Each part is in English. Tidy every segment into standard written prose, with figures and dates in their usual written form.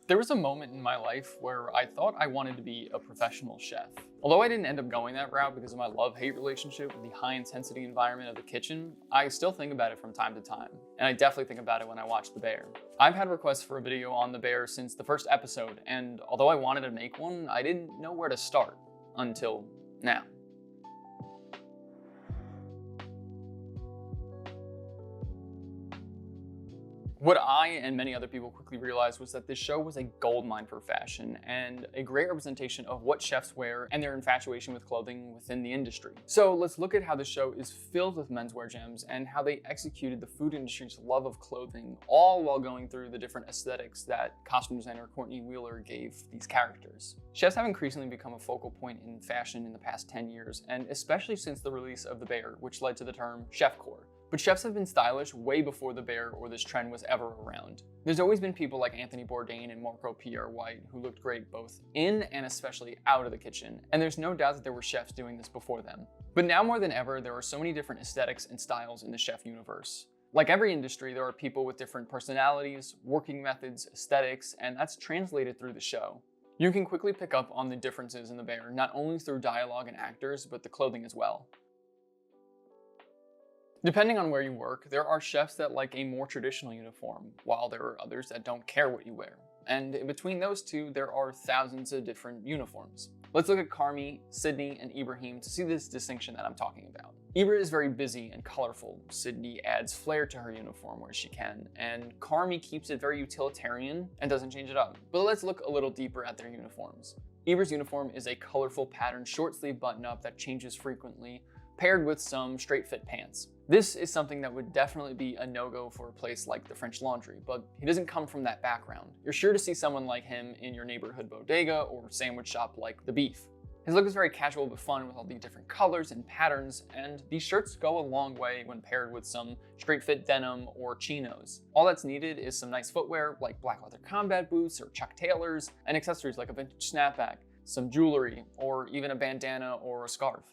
There was a moment in my life where I thought I wanted to be a professional chef. Although I didn't end up going that route because of my love-hate relationship with the high-intensity environment of the kitchen, I still think about it from time to time. And I definitely think about it when I watch The Bear. I've had requests for a video on The Bear since the first episode, and although I wanted to make one, I didn't know where to start until now. What I and many other people quickly realized was that this show was a goldmine for fashion and a great representation of what chefs wear and their infatuation with clothing within the industry. So let's look at how the show is filled with menswear gems and how they executed the food industry's love of clothing, all while going through the different aesthetics that costume designer Courtney Wheeler gave these characters. Chefs have increasingly become a focal point in fashion in the past 10 years, and especially since the release of The Bear, which led to the term chefcore. But chefs have been stylish way before The Bear or this trend was ever around. There's always been people like Anthony Bourdain and Marco Pierre White who looked great both in and especially out of the kitchen, and there's no doubt that there were chefs doing this before them. But now more than ever, there are so many different aesthetics and styles in the chef universe. Like every industry, there are people with different personalities, working methods, aesthetics, and that's translated through the show. You can quickly pick up on the differences in The Bear, not only through dialogue and actors, but the clothing as well. Depending on where you work, there are chefs that like a more traditional uniform, while there are others that don't care what you wear. And in between those two, there are thousands of different uniforms. Let's look at Carmy, Sydney, and Ibrahim to see this distinction that I'm talking about. Ibra is very busy and colorful. Sydney adds flair to her uniform where she can, and Carmy keeps it very utilitarian and doesn't change it up. But let's look a little deeper at their uniforms. Ibra's uniform is a colorful patterned short sleeve button-up that changes frequently, paired with some straight fit pants. This is something that would definitely be a no-go for a place like the French Laundry, but he doesn't come from that background. You're sure to see someone like him in your neighborhood bodega or sandwich shop like The Beef. His look is very casual but fun with all the different colors and patterns, and these shirts go a long way when paired with some straight fit denim or chinos. All that's needed is some nice footwear like black leather combat boots or Chuck Taylors, and accessories like a vintage snapback, some jewelry, or even a bandana or a scarf.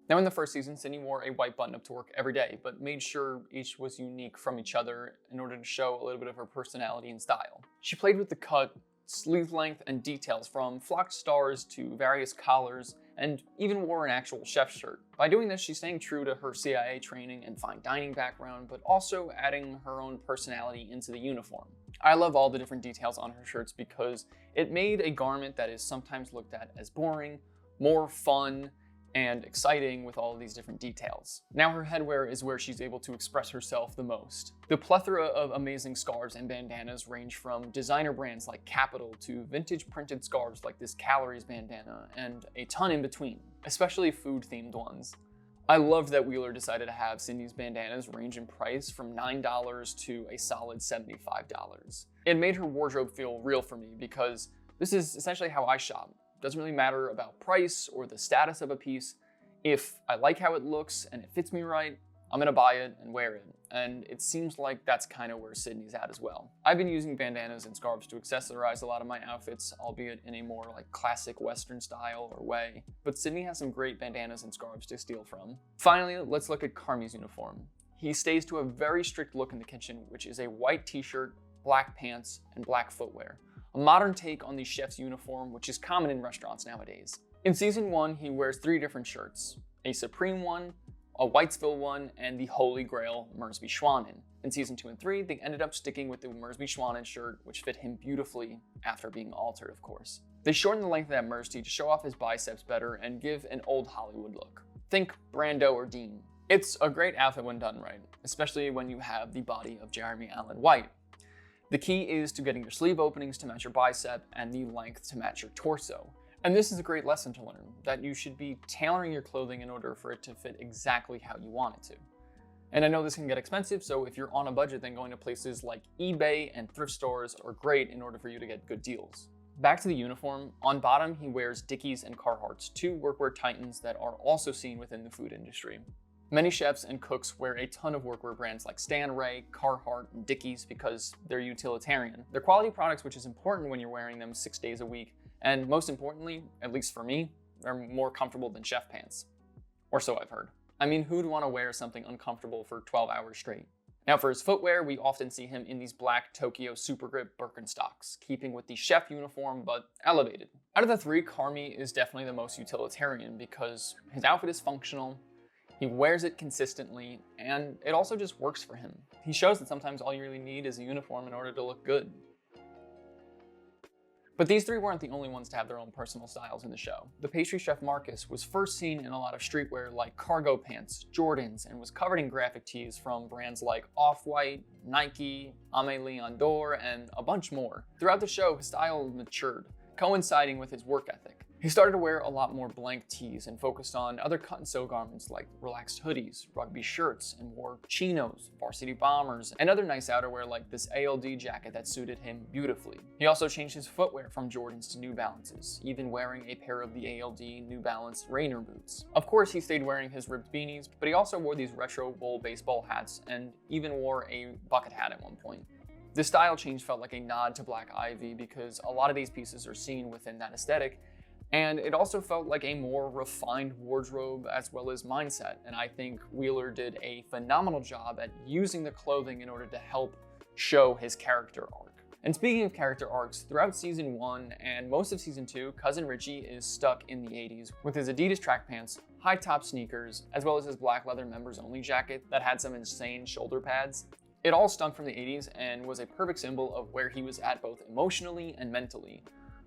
Now in the first season, Sydney wore a white button-up to work every day, but made sure each was unique from each other in order to show a little bit of her personality and style. She played with the cut, sleeve length, and details from flocked stars to various collars, and even wore an actual chef shirt. By doing this, she's staying true to her CIA training and fine dining background, but also adding her own personality into the uniform. I love all the different details on her shirts because it made a garment that is sometimes looked at as boring, more fun, and exciting with all of these different details. Now her headwear is where she's able to express herself the most. The plethora of amazing scarves and bandanas range from designer brands like Capital to vintage printed scarves like this Calories bandana, and a ton in between, especially food-themed ones. I loved that Wheeler decided to have Sydney's bandanas range in price from $9 to a solid $75. It made her wardrobe feel real for me because this is essentially how I shop. Doesn't really matter about price or the status of a piece. If I like how it looks and it fits me right, I'm gonna buy it and wear it. And it seems like that's kind of where Sydney's at as well. I've been using bandanas and scarves to accessorize a lot of my outfits, albeit in a more like classic Western style or way. But Sydney has some great bandanas and scarves to steal from. Finally, let's look at Carmy's uniform. He stays to a very strict look in the kitchen, which is a white t-shirt, black pants, and black footwear. A modern take on the chef's uniform, which is common in restaurants nowadays. In season 1, he wears 3 different shirts, a Supreme one, a Whitesville one, and the Holy Grail Merz B Schwanen. In season 2 and 3, they ended up sticking with the Merz B Schwanen shirt, which fit him beautifully after being altered, of course. They shortened the length of that Merz tee to show off his biceps better and give an old Hollywood look. Think Brando or Dean. It's a great outfit when done right, especially when you have the body of Jeremy Allen White. The key is to getting your sleeve openings to match your bicep and the length to match your torso. And this is a great lesson to learn, that you should be tailoring your clothing in order for it to fit exactly how you want it to. And I know this can get expensive, so if you're on a budget, then going to places like eBay and thrift stores are great in order for you to get good deals. Back to the uniform, on bottom he wears Dickies and Carhartts, 2 workwear titans that are also seen within the food industry. Many chefs and cooks wear a ton of workwear brands like Stan Ray, Carhartt, and Dickies because they're utilitarian. They're quality products, which is important when you're wearing them 6 days a week, and most importantly, at least for me, they're more comfortable than chef pants. Or so I've heard. I mean, who'd want to wear something uncomfortable for 12 hours straight? Now for his footwear, we often see him in these black Tokyo Super Grip Birkenstocks, keeping with the chef uniform but elevated. Out of the three, Carmy is definitely the most utilitarian because his outfit is functional, he wears it consistently, and it also just works for him. He shows that sometimes all you really need is a uniform in order to look good. But these three weren't the only ones to have their own personal styles in the show. The pastry chef Marcus was first seen in a lot of streetwear like cargo pants, Jordans, and was covered in graphic tees from brands like Off-White, Nike, Aimé Leon Dore, and a bunch more. Throughout the show, his style matured, coinciding with his work ethic. He started to wear a lot more blank tees and focused on other cut and sew garments like relaxed hoodies, rugby shirts, and wore chinos, varsity bombers, and other nice outerwear like this ALD jacket that suited him beautifully. He also changed his footwear from Jordans to New Balances, even wearing a pair of the ALD New Balance Rainer boots. Of course, he stayed wearing his ribbed beanies, but he also wore these retro bowl baseball hats and even wore a bucket hat at one point. This style change felt like a nod to Black Ivy because a lot of these pieces are seen within that aesthetic, and it also felt like a more refined wardrobe as well as mindset, and I think Wheeler did a phenomenal job at using the clothing in order to help show his character arc. And speaking of character arcs, throughout season 1 and most of season 2, Cousin Richie is stuck in the 80s with his Adidas track pants, high top sneakers, as well as his black leather members only jacket that had some insane shoulder pads. It all stunk from the 80s and was a perfect symbol of where he was at both emotionally and mentally.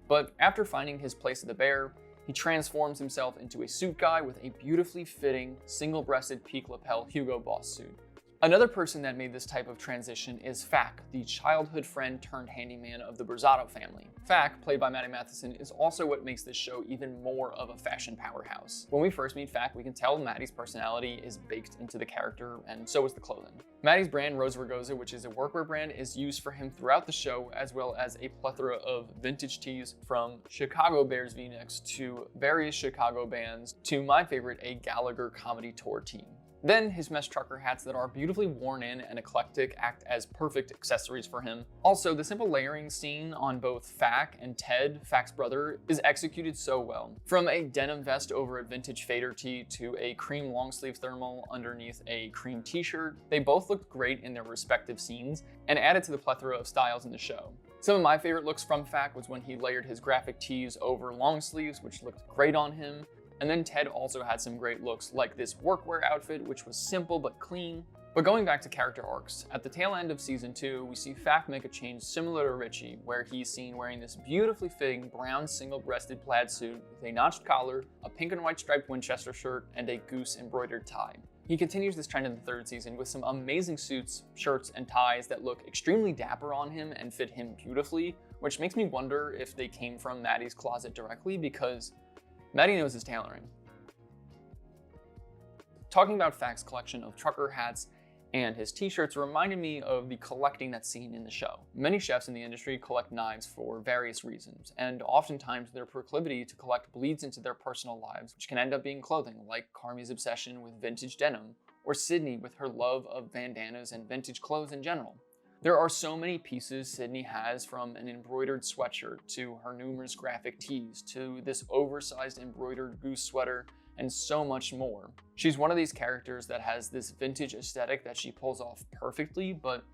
But after finding his place at the Bear, he transforms himself into a suit guy with a beautifully fitting, single-breasted peak lapel Hugo Boss suit. Another person that made this type of transition is Fack, the childhood friend turned handyman of the Berzato family. Fack, played by Maddie Matheson, is also what makes this show even more of a fashion powerhouse. When we first meet Fack, we can tell Maddie's personality is baked into the character, and so is the clothing. Maddie's brand, Rosa Vergoza, which is a workwear brand, is used for him throughout the show, as well as a plethora of vintage tees from Chicago Bears V-necks to various Chicago bands to my favorite, a Gallagher comedy tour team. Then his mesh trucker hats that are beautifully worn in and eclectic act as perfect accessories for him. Also, the simple layering scene on both Fack and Ted, Fack's brother, is executed so well. From a denim vest over a vintage fader tee to a cream long sleeve thermal underneath a cream t-shirt, they both looked great in their respective scenes and added to the plethora of styles in the show. Some of my favorite looks from Fack was when he layered his graphic tees over long sleeves, which looked great on him. And then Ted also had some great looks like this workwear outfit, which was simple but clean. But going back to character arcs, at the tail end of season 2, we see Fack make a change similar to Richie, where he's seen wearing this beautifully fitting brown single-breasted plaid suit with a notched collar, a pink and white striped Winchester shirt, and a goose embroidered tie. He continues this trend in the 3rd season with some amazing suits, shirts, and ties that look extremely dapper on him and fit him beautifully, which makes me wonder if they came from Maddie's closet directly, because Maddie knows his tailoring. Talking about Fack's collection of trucker hats and his t-shirts reminded me of the collecting that's seen in the show. Many chefs in the industry collect knives for various reasons, and oftentimes their proclivity to collect bleeds into their personal lives, which can end up being clothing, like Carmy's obsession with vintage denim, or Sydney with her love of bandanas and vintage clothes in general. There are so many pieces Sydney has, from an embroidered sweatshirt to her numerous graphic tees to this oversized embroidered goose sweater and so much more. She's one of these characters that has this vintage aesthetic that she pulls off perfectly, but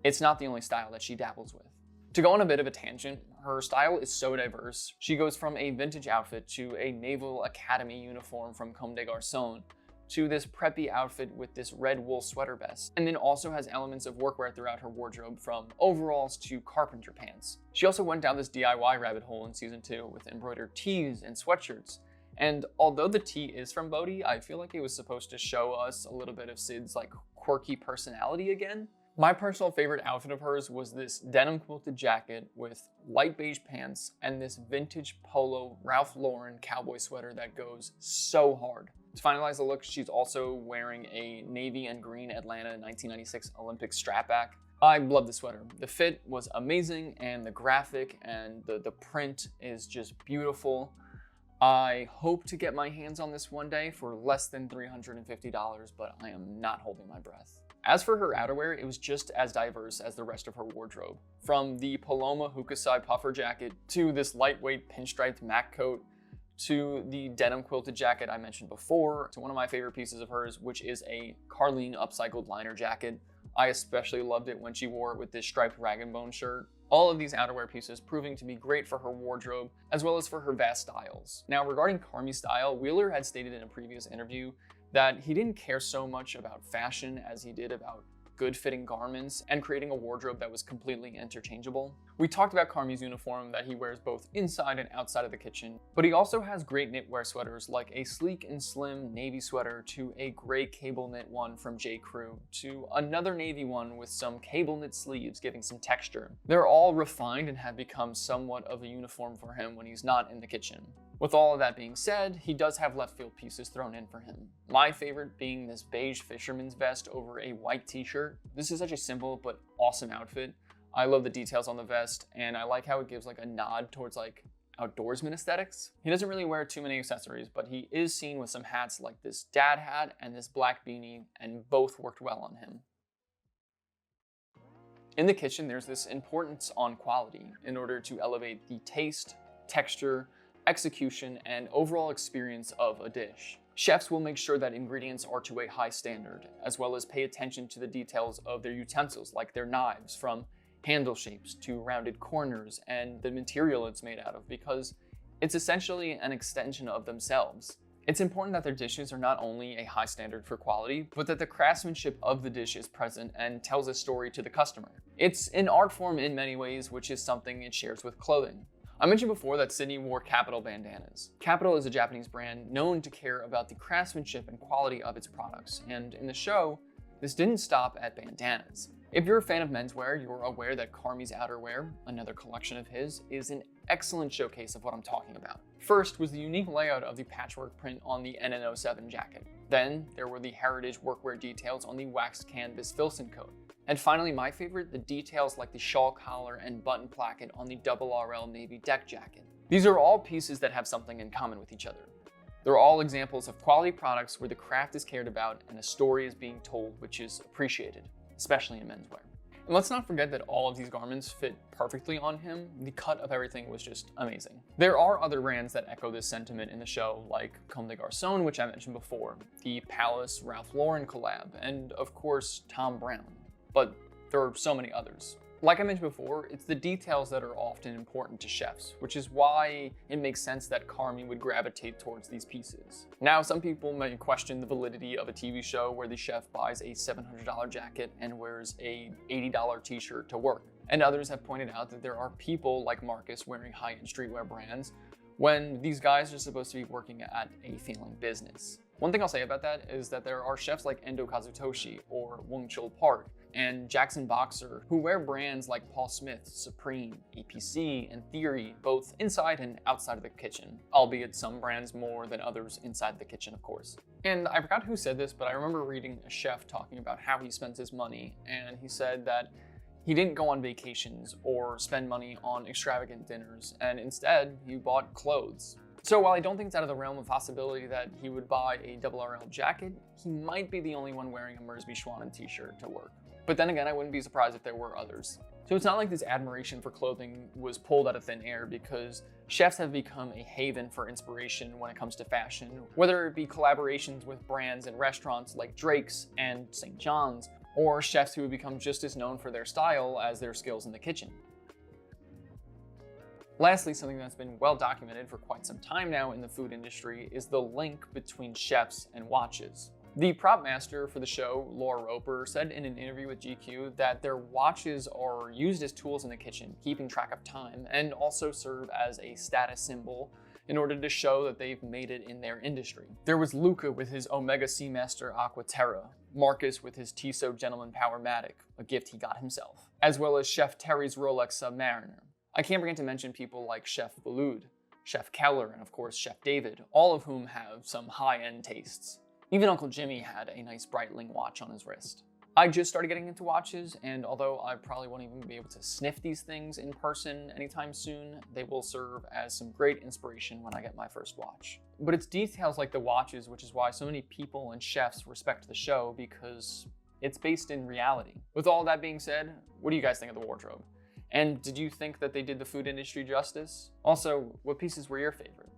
it's not the only style that she dabbles with. To go on a bit of a tangent, her style is so diverse. She goes from a vintage outfit to a Naval Academy uniform from Comme des Garçons, to this preppy outfit with this red wool sweater vest, and then also has elements of workwear throughout her wardrobe, from overalls to carpenter pants. She also went down this DIY rabbit hole in season 2 with embroidered tees and sweatshirts, and although the tee is from Bodhi, I feel like it was supposed to show us a little bit of Sid's quirky personality again. My personal favorite outfit of hers was this denim quilted jacket with light beige pants and this vintage polo Ralph Lauren cowboy sweater that goes so hard. To finalize the look, she's also wearing a navy and green Atlanta 1996 Olympic strapback. I love the sweater. The fit was amazing, and the graphic and the print is just beautiful. I hope to get my hands on this one day for less than $350, but I am not holding my breath. As for her outerwear, it was just as diverse as the rest of her wardrobe. From the Paloma Hokusai puffer jacket, to this lightweight pinstriped Mac coat, to the denim quilted jacket I mentioned before, to one of my favorite pieces of hers, which is a Carlene upcycled liner jacket. I especially loved it when she wore it with this striped rag and bone shirt. All of these outerwear pieces proving to be great for her wardrobe, as well as for her vast styles. Now, regarding Carmy's style, Wheeler had stated in a previous interview that he didn't care so much about fashion as he did about good fitting garments and creating a wardrobe that was completely interchangeable. We talked about Carmy's uniform that he wears both inside and outside of the kitchen, but he also has great knitwear sweaters like a sleek and slim navy sweater to a gray cable knit one from J. Crew to another navy one with some cable knit sleeves giving some texture. They're all refined and have become somewhat of a uniform for him when he's not in the kitchen. With all of that being said, he does have left field pieces thrown in for him. My favorite being this beige fisherman's vest over a white t-shirt. This is such a simple but awesome outfit. I love the details on the vest, and I like how it gives like a nod towards like outdoorsman aesthetics. He doesn't really wear too many accessories, but he is seen with some hats like this dad hat and this black beanie, and both worked well on him. In the kitchen, there's this importance on quality in order to elevate the taste, texture, execution, and overall experience of a dish. Chefs will make sure that ingredients are to a high standard, as well as pay attention to the details of their utensils, like their knives, from handle shapes to rounded corners, and the material it's made out of, because it's essentially an extension of themselves. It's important that their dishes are not only a high standard for quality, but that the craftsmanship of the dish is present and tells a story to the customer. It's an art form in many ways, which is something it shares with clothing. I mentioned before that Sydney wore Capital bandanas. Capital is a Japanese brand known to care about the craftsmanship and quality of its products, and in the show, this didn't stop at bandanas. If you're a fan of menswear, you're aware that Carmy's outerwear, another collection of his, is an excellent showcase of what I'm talking about. First was the unique layout of the patchwork print on the NN07 jacket. Then there were the heritage workwear details on the waxed canvas Filson coat. And finally, my favorite, the details like the shawl collar and button placket on the RRL Navy deck jacket. These are all pieces that have something in common with each other. They're all examples of quality products where the craft is cared about and a story is being told, which is appreciated, especially in menswear. And let's not forget that all of these garments fit perfectly on him. The cut of everything was just amazing. There are other brands that echo this sentiment in the show, like Comme des Garçons, which I mentioned before, the Palace Ralph Lauren collab, and of course, Thom Browne. But there are so many others. Like I mentioned before, it's the details that are often important to chefs, which is why it makes sense that Carmy would gravitate towards these pieces. Now, some people may question the validity of a TV show where the chef buys a $700 jacket and wears a $80 t-shirt to work. And others have pointed out that there are people like Marcus wearing high-end streetwear brands when these guys are supposed to be working at a failing business. One thing I'll say about that is that there are chefs like Endo Kazutoshi or Wong Chul Park and Jackson Boxer who wear brands like Paul Smith, Supreme, APC, and Theory, both inside and outside of the kitchen, albeit some brands more than others inside the kitchen, of course. And I forgot who said this, but I remember reading a chef talking about how he spends his money, and he said that he didn't go on vacations or spend money on extravagant dinners, and instead he bought clothes. So while I don't think it's out of the realm of possibility that he would buy a RRL jacket, he might be the only one wearing a Merz B Schwanen t-shirt to work. But then again, I wouldn't be surprised if there were others. So it's not like this admiration for clothing was pulled out of thin air, because chefs have become a haven for inspiration when it comes to fashion, whether it be collaborations with brands and restaurants like Drake's and St. John's, or chefs who have become just as known for their style as their skills in the kitchen. Lastly, something that's been well documented for quite some time now in the food industry is the link between chefs and watches. The prop master for the show, Laura Roper, said in an interview with GQ that their watches are used as tools in the kitchen, keeping track of time, and also serve as a status symbol in order to show that they've made it in their industry. There was Luca with his Omega Seamaster Aquaterra, Marcus with his Tissot Gentleman Powermatic, a gift he got himself, as well as Chef Terry's Rolex Submariner. I can't forget to mention people like Chef Boulud, Chef Keller, and of course Chef David, all of whom have some high-end tastes. Even Uncle Jimmy had a nice Breitling watch on his wrist. I just started getting into watches, and although I probably won't even be able to sniff these things in person anytime soon, they will serve as some great inspiration when I get my first watch. But it's details like the watches, which is why so many people and chefs respect the show, because it's based in reality. With all that being said, what do you guys think of the wardrobe? And did you think that they did the food industry justice? Also, what pieces were your favorite?